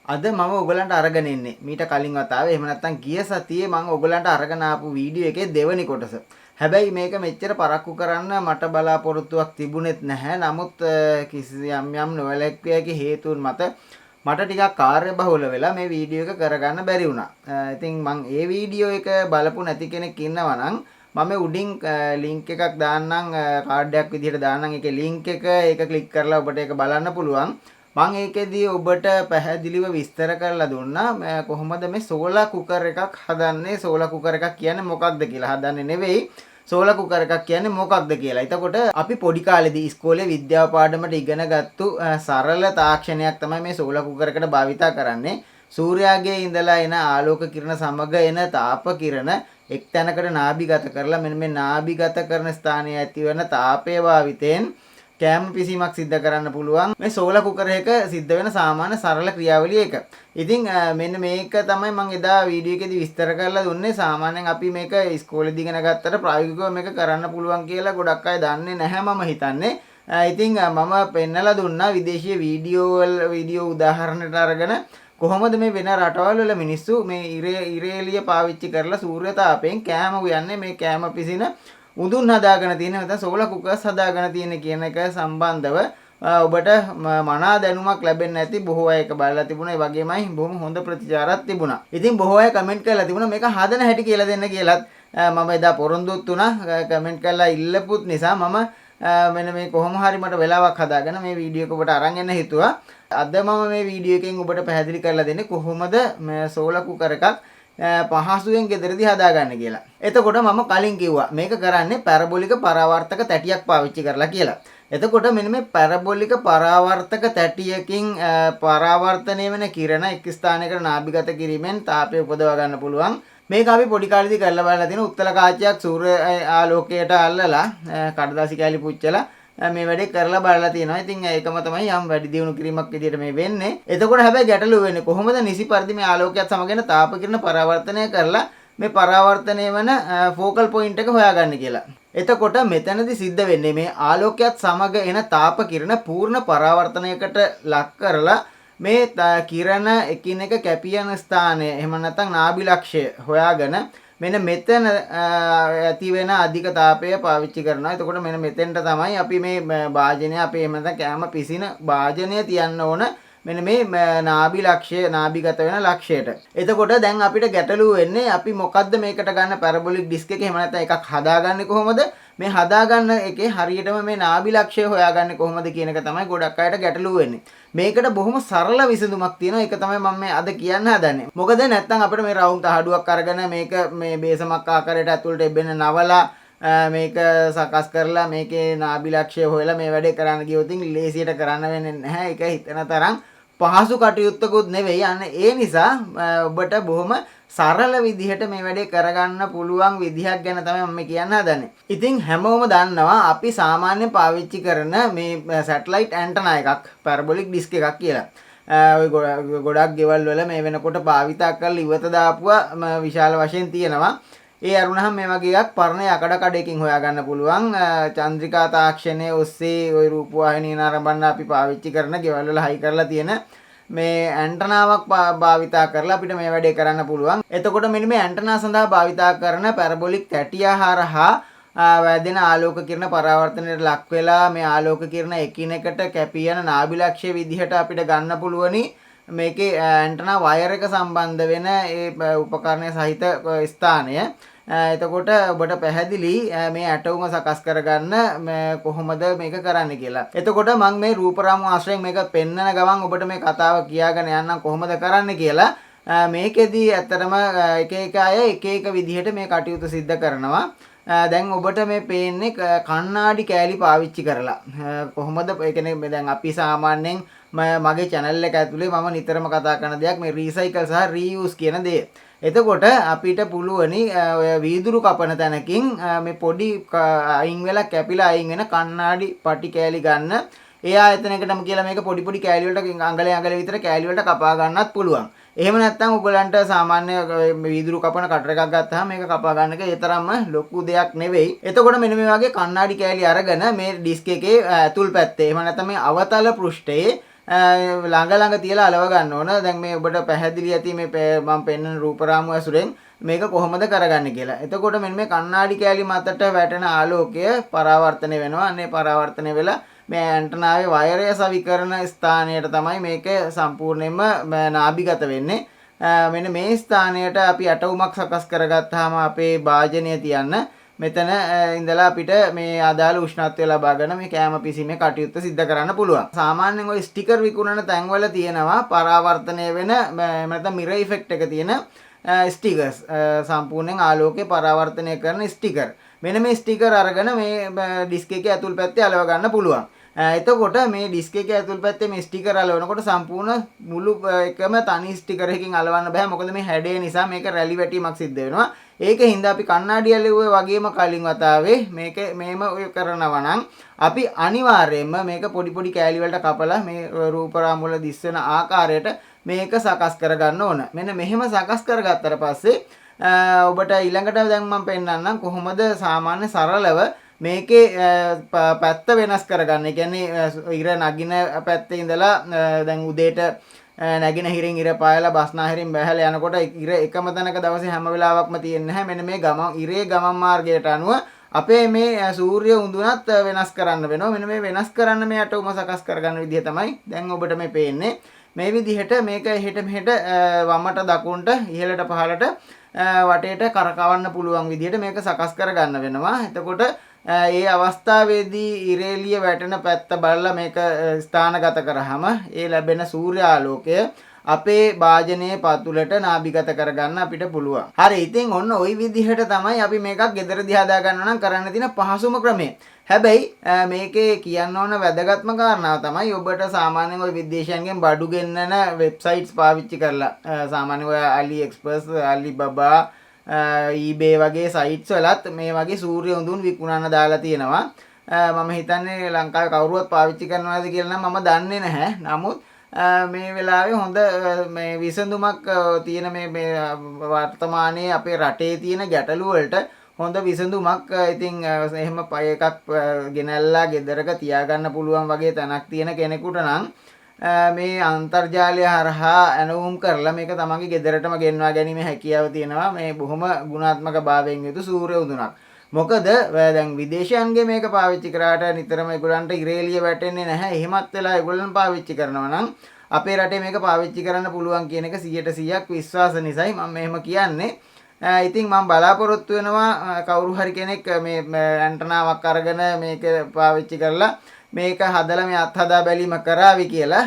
අද මම ඔයගලන්ට අරගෙන ඉන්නේ මීට කලින් වතාවේ එහෙම නැත්නම් ගිය සතියේ මම ඔයගලන්ට අරගෙන ආපු වීඩියෝ එකේ දෙවෙනි කොටස. හැබැයි මේක මෙච්චර පරක්කු කරන්න මට බලාපොරොත්තුවක් තිබුණෙත් නැහැ. නමුත් කිසියම් යම් නොවැළැක්විය හැකි හේතුන් මත මට ටිකක් කාර්යබහුල වෙලා මේ වීඩියෝ එක කරගන්න බැරි වුණා. ඉතින් මම ඒ වීඩියෝ එක බලපු නැති කෙනෙක් ඉන්නවා නම් මම උඩින් ලින්ක් එකක් දාන්නම් කාඩ් එකක් විදිහට දාන්නම්. ඒකේ ලින්ක් එක ඒක ක්ලික් කරලා ඔබට ඒක බලන්න පුළුවන්. මම ඒකෙදී ඔබට පැහැදිලිව විස්තර කරලා දුන්නා කොහොමද මේ සෝලා කුකර් එකක් හදන්නේ. සෝලා කුකර් එකක් කියන්නේ මොකක්ද කියලා. හදන්නේ නෙවෙයි, සෝලා කුකර් එකක් කියන්නේ මොකක්ද කියලා. එතකොට අපි පොඩි කාලේදී ඉස්කෝලේ විද්‍යාව පාඩමට ඉගෙන ගත්තු සරල තාක්ෂණයක් තමයි මේ සෝලා කුකර් එකට භාවිතා කරන්නේ. සූර්යාගේ ඉඳලා එන ආලෝක කිරණ සමග එන තාප කිරණ එක් තැනකට නාභිගත කරලා මෙන්න මේ නාභිගත කරන ස්ථානයේ ඇතිවන තාපය භාවිතයෙන් කෑම පිසීමක් සිද්ධ කරන්න පුළුවන්. මේ සෝලා කුකර් එක සිද්ධ වෙන සාමාන්‍ය සරල ක්‍රියාවලිය එක. ඉතින් මෙන්න මේක තමයි මම එදා වීඩියෝ එකේදී විස්තර කරලා දුන්නේ. සාමාන්‍යයෙන් අපි මේක ඉස්කෝලේදී ඉගෙන ගත්තට ප්‍රායෝගිකව මේක කරන්න පුළුවන් කියලා ගොඩක් අය දන්නේ නැහැ මම හිතන්නේ. ඉතින් මම පෙන්නලා දුන්නා විදේශීය වීඩියෝ උදාහරණයක් අරගෙන කොහොමද මේ වෙන රටවල් වල මිනිස්සු මේ ඉරේලිය පාවිච්චි කරලා සූර්ය තාපයෙන් කෑම උයන්නේ, මේ කෑම පිසින උඳුන් හදාගෙන තියෙන නැත්නම් සෝලා කුකර්ස් හදාගෙන තියෙන කියන එක සම්බන්ධව ඔබට මනා දැනුමක් ලැබෙන්න ඇති. බොහෝ අය ඒක බලලා තිබුණා. ඒ වගේමයි බොහොම හොඳ ප්‍රතිචාරයක් තිබුණා. ඉතින් බොහෝ අය කමෙන්ට් කරලා තිබුණා මේක හදන හැටි කියලා දෙන්න කියලාත් මම එදා පොරොන්දුත් වුණා. කමෙන්ට් කරලා ඉල්ලපුත් නිසා මම මෙන්න මේ කොහොම හරි මට වෙලාවක් හදාගෙන මේ වීඩියෝ එක ඔබට අරන් එන්න හිතුවා. අද මම මේ වීඩියෝ එකෙන් ඔබට පැහැදිලි කරලා දෙන්නේ කොහොමද මේ සෝලා කුකර් එකක් පහසුවෙන් ගෙදරදී හදාගන්න කියලා. එතකොට මම කලින් කිව්වා මේක කරන්නේ පැරබොලික පරාවර්තක තැටියක් පාවිච්චි කරලා කියලා. එතකොට මෙන්න මේ පැරබොලික පරාවර්තක තැටියකින් පරාවර්තනය වෙන කිරණ එක් ස්ථානයකට නාභිගත කිරීමෙන් තාපය උපදවා ගන්න පුළුවන්. මේක අපි පොඩි කාලේදී කරලා බලලා තියෙන උත්තර කාචයක් සූර්ය ආලෝකයට අල්ලලා කඩදාසි කෑලි පුච්චලා මේ වැඩේ කරලා බලලා තියෙනවා. ඉතින් ඒකම තමයි යම් වැඩි දියුණු කිරීමක් විදිහට මේ වෙන්නේ. එතකොට හැබැයි ගැටලුව වෙන්නේ කොහොමද නිසි පරිදි මේ ආලෝකයත් සමග එන තාප කිරණ පරාවර්තනය කරලා මේ පරාවර්තනය වෙන ෆෝකල් පොයින්ට් එක හොයාගන්න කියලා. එතකොට මෙතනදී සිද්ධ වෙන්නේ මේ ආලෝකයත් සමග එන තාප කිරණ පූර්ණ පරාවර්තනයකට ලක් කරලා මේ කිරණ එකිනෙක කැපියන ස්ථානය එහෙම නැත්නම් නාභිලක්ෂය හොයාගෙන මෙන්න මෙතන ඇති වෙන අධික තාපය පාවිච්චි කරනවා. එතකොට මෙන්න මෙතෙන්ට තමයි අපි මේ භාජනය අපේ එහෙම නැත්නම් කෑම පිසින භාජනය තියන්න ඕන. මෙන්න මේ නාභිලක්ෂය නාභිගත වෙන ලක්ෂයට. එතකොට දැන් අපිට ගැටලුව වෙන්නේ අපි මොකද්ද මේකට ගන්න පැරබොලික් ඩිස්ක් එක එහෙම නැත්නම් එකක් හදාගන්නේ කොහොමද? මේ හදාගන්න එකේ හරියටම මේ නාභිලක්ෂය හොයාගන්නේ කොහොමද කියන එක තමයි ගොඩක් අයට ගැටලුව වෙන්නේ. මේකට බොහොම සරල විසඳුමක් තියෙනවා. ඒක තමයි මම මේ අද කියන්න හදන්නේ. මොකද නැත්නම් අපිට මේ රවුම් තහඩුවක් අරගෙන මේක මේ බේසමක් ආකාරයට ඇතුළට එබෙන නවලා මේක සකස් කරලා මේකේ නාභිලක්ෂය හොයලා මේ වැඩේ කරන්න ගියොත් ලේසියට කරන්න වෙන්නේ නැහැ. ඒක හිතන තරම් පහසු කටයුත්තකුත් නෙවෙයි. අන්න ඒ නිසා ඔබට බොහොම සරල විදිහට මේ වැඩේ කරගන්න පුළුවන් විදිහක් ගැන තමයි මම කියන්න හදන්නේ. ඉතින් හැමෝම දන්නවා අපි සාමාන්‍යයෙන් පාවිච්චි කරන මේ සැටලයිට් ඇන්ටනා එකක් පැරබොලික් ඩිස්ක් එකක් කියලා. ඔය ගොඩක් ගෙවල් වල මේ වෙනකොට භාවිතා කරලා ඉවත දාපුවා විශාල වශයෙන් තියෙනවා. ඒ අරුණහම මේ වගේ එකක් පරණ යකඩ කඩේකින් හොයාගන්න පුළුවන්. චන්ද්‍රිකා තාක්ෂණයේ ඔස්සේ ওই රූපවාහිනිය නරඹන්න අපි පාවිච්චි කරන ගෙවල් වල හයි කරලා තියෙන මේ ඇන්ටනාවක් භාවිතා කරලා අපිට මේ වැඩේ කරන්න පුළුවන්. එතකොට මෙන්න මේ ඇන්ටනා සඳහා භාවිතා කරන පැරබොලික් තැටිය හරහා වැදෙන ආලෝක කිරණ පරාවර්තනයට ලක් වෙලා මේ ආලෝක කිරණ එකිනෙකට කැපී යන නාභිලක්ෂය විදිහට අපිට ගන්න පුළුවනි. මේකේ ඇන්ටනා වයර් එක සම්බන්ධ වෙන ඒ උපකරණය සහිත ස්ථානය. එතකොට ඔබට පැහැදිලි මේ ඇටවුම සකස් කරගන්න කොහොමද මේක කරන්න කියලා. එතකොට මම මේ රූපරාමු ආශ්‍රයෙන් මේක පෙන්නන ගමන් ඔබට මේ කතාව කියාගෙන යන්නම් කොහොමද කරන්න කියලා. මේකෙදී ඇත්තටම එක එක අය එක එක විදිහට මේ කටයුතු සිද්ධ කරනවා. දැන් ඔබට මේ පේන්නේ කණ්ණාඩි කෑලි පාවිච්චි කරලා කොහොමද ඒ කියන්නේ දැන් අපි සාමාන්‍යයෙන් මගේ channel එක ඇතුලේ මම නිතරම කතා කරන දෙයක් මේ රීසයිකල් සහ රීයුස් කියන දේ. එතකොට අපිට පුළුවනි ඔය වීදුරු කපන තැනකින් මේ පොඩි අයින් වෙලා කැපිලා අයින් වෙන කණ්ණාඩි පටි කෑලි ගන්න. ඒ ආයතනයකටම කියලා මේක පොඩි පොඩි කෑලි වලට අඟලේ විතර කෑලි වලට කපා ගන්නත් පුළුවන්. එහෙම නැත්නම් ඔයගලන්ට සාමාන්‍ය වීදුරු කපන කටර එකක් ගත්තාම මේක කපා ගන්න එක ඒ තරම්ම ලොකු දෙයක් නෙවෙයි. එතකොට මෙන්න මේ වගේ කණ්ණාඩි කෑලි අරගෙන මේ ඩිස්ක් එකේ ඇතුල් පැත්තේ එහෙම නැත්නම් මේ අවතල පෘෂ්ඨයේ ළඟ ළඟ තියලා අලව ගන්න ඕන. දැන් මේ ඔබට පැහැදිලි ඇති මේ මම පෙන්වන රූපරාමුව ඇසුරෙන් මේක කොහොමද කරගන්නේ කියලා. එතකොට මෙන්න මේ කණ්ණාඩි කෑලි මතට වැටෙන ආලෝකය පරාවර්තනය වෙනවා. අනේ පරාවර්තනය වෙලා මේ ඇන්ටනාවේ වයරය සවිකරන ස්ථානයට තමයි මේක සම්පූර්ණයෙන්ම නාභිගත වෙන්නේ. මෙන්න මේ ස්ථානයට අපි ඇටවුමක් සකස් කරගත්තාම අපේ භාජනය තියන්න මෙතන ඉඳලා අපිට මේ අදාළ උෂ්ණත්වය ලබාගෙන මේ කෑම පිසීමේ කටයුත්ත සිද්ධ කරන්න පුළුවන්. සාමාන්‍යයෙන් ওই ස්ටිකර් විකුණන තැන්වල තියෙනවා පරාවර්තනය වෙන නැත්නම් මිරර් ඉෆෙක්ට් එක තියෙන ස්ටිකර්ස් සම්පූර්ණයෙන් ආලෝකය පරාවර්තනය කරන ස්ටිකර්. මෙන්න මේ ස්ටිකර් අරගෙන මේ ඩිස්ක් එකේ ඇතුල් පැත්තේ අලව ගන්න පුළුවන්. එතකොට මේ ඩිස්ක් එකේ ඇතුල් පැත්තේ මේ ස්ටිකර් අලවනකොට සම්පූර්ණ මුළු එකම තනි ස්ටිකර් එකකින් අලවන්න බෑ. මොකද මේ හැඩය නිසා මේක රැලි වැටීමක් සිද්ධ වෙනවා. ඒකින්ද අපි කණ්ණාඩි ඇලෙව්වේ වගේම කලින් වතාවේ මේක මේම කරනවා නම් අපි අනිවාර්යයෙන්ම මේක පොඩි පොඩි කෑලි වලට කපලා මේ රූපරාමු වල දිස්වෙන ආකාරයට මේක සකස් කරගන්න ඕන. මෙන්න මෙහෙම සකස් කරගත්තට පස්සේ ඔබට ඊළඟට දැන් මම පෙන්නන්නම් කොහොමද සාමාන්‍ය සරලව මේකේ පැත්ත වෙනස් කරගන්න. ඒ කියන්නේ ඉර නගින පැත්තේ ඉඳලා දැන් උදේට නැගින හිරින් ඉර පායලා බස්නාහිරින් බැහැලා යනකොට ඉර එකම තැනක දවසේ හැම වෙලාවකම තියෙන්නේ නැහැ. මෙන්න මේ ඉරේ ගමන් මාර්ගයට අනුව අපේ මේ සූර්ය උඳුනත් වෙනස් කරන්න වෙනවා. මෙන්න මේ වෙනස් කරන්න මේ අටුම සකස් කරගන්න විදිහ තමයි දැන් ඔබට මේ පේන්නේ. මේ විදිහට මේක එහෙට මෙහෙට වමට දකුණට ඉහළට පහළට වටේට කරකවන්න පුළුවන් විදිහට මේක සකස් කරගන්න වෙනවා. එතකොට ඒ අවස්ථාවේදී ඉරේලිය වැටෙන පැත්ත බලලා මේක ස්ථානගත කරාම ඒ ලැබෙන සූර්යාලෝකය අපේ භාජනයේ පතුලට නාභිගත කරගන්න අපිට පුළුවන්. හරි, ඉතින් ඔන්න ওই විදිහට තමයි අපි මේකක් ගෙදරදී හදා ගන්න නම් කරන්න තියෙන පහසුම ක්‍රමය. හැබැයි මේකේ කියන්න ඕන වැදගත්ම කාරණාව තමයි ඔබට සාමාන්‍යයෙන් ওই විදේශයන්ගෙන් බඩු ගෙන්නන වෙබ්සයිට්ස් පාවිච්චි කරලා සාමාන්‍යයෙන් ඔය AliExpress, Alibaba, eBay වගේ සයිට්ස් වලත් මේ වගේ සූර්ය උඳුන් විකුණන්න දාලා තියෙනවා. මම හිතන්නේ ලංකාවේ කවුරුවත් පාවිච්චි කරනවද කියලා නම් මම දන්නේ නැහැ. නමුත් මේ වෙලාවේ හොඳ මේ විසඳුමක් තියෙන මේ වර්තමානයේ අපේ රටේ තියෙන ගැටලු වලට හොඳ විසඳුමක්. ඉතින් එහෙම පය එකක් ගෙනල්ලා ගෙදරක තියාගන්න පුළුවන් වගේ තැනක් තියෙන කෙනෙකුට නම් මේ අන්තර්ජාලය හරහා ඇනවුම් කරලා මේක තමන්ගේ ගෙදරටම ගෙන්වා ගැනීමේ හැකියාව තියෙනවා. මේ බොහොම ගුණාත්මක භාවයෙන් යුතු සූර්ය උඳුනක්. මොකද දැන් විදේශයන්ගේ මේක පාවිච්චි කරාට නිතරම ඒගොල්ලන්ට ඉරේලිය වැටෙන්නේ නැහැ. එහෙමත් වෙලා ඒගොල්ලන් පාවිච්චි කරනවා නම් අපේ රටේ මේක පාවිච්චි කරන්න පුළුවන් කියන එක 100%ක් විශ්වාස නිසායි මම මෙහෙම කියන්නේ. ඉතින් මම බලාපොරොත්තු වෙනවා කවුරු හරි කෙනෙක් මේ ඇන්ටනාවක් අරගෙන මේක පාවිච්චි කරලා මේක හදලා මේ අත්හදා බැලීම කරાવી කියලා.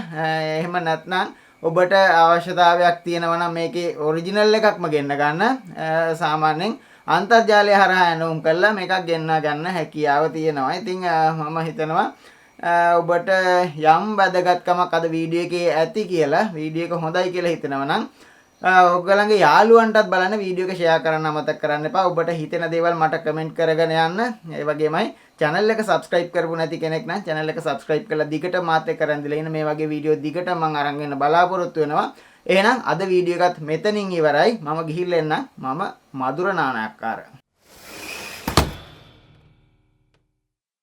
එහෙම නැත්නම් ඔබට අවශ්‍යතාවයක් තියෙනවා නම් මේකේ ඔරිජිනල් එකක්ම ගෙන්න ගන්න. සාමාන්‍යයෙන් අන්තර්ජාලය හරහා ඇනවුම් කරලා මේකක් ගෙන්න ගන්න හැකියාව තියෙනවා. ඉතින් මම හිතනවා ඔබට යම් වැදගත්කමක් අද වීඩියෝ එකේ ඇති කියලා, වීඩියෝ එක හොඳයි කියලා හිතනවා නම් ඔයගලගේ යාළුවන්ටත් බලන්න වීඩියෝ එක ෂෙයා කරන්න අමතක කරන්න එපා. ඔබට හිතෙන දේවල් මට කමෙන්ට් කරගෙන යන්න. ඒ වගේමයි channel එක subscribe කරපු නැති කෙනෙක් නම් channel එක subscribe කරලා දිගට මාත් එක්ක රැඳිලා ඉන්න. මේ වගේ වීඩියෝ දිගට මම අරන් එන්න බලාපොරොත්තු වෙනවා. එහෙනම් අද වීඩියෝ එකත් මෙතනින් ඉවරයි. මම ගිහිල්ලා එන්න. මම මధుර නානායක්කාර.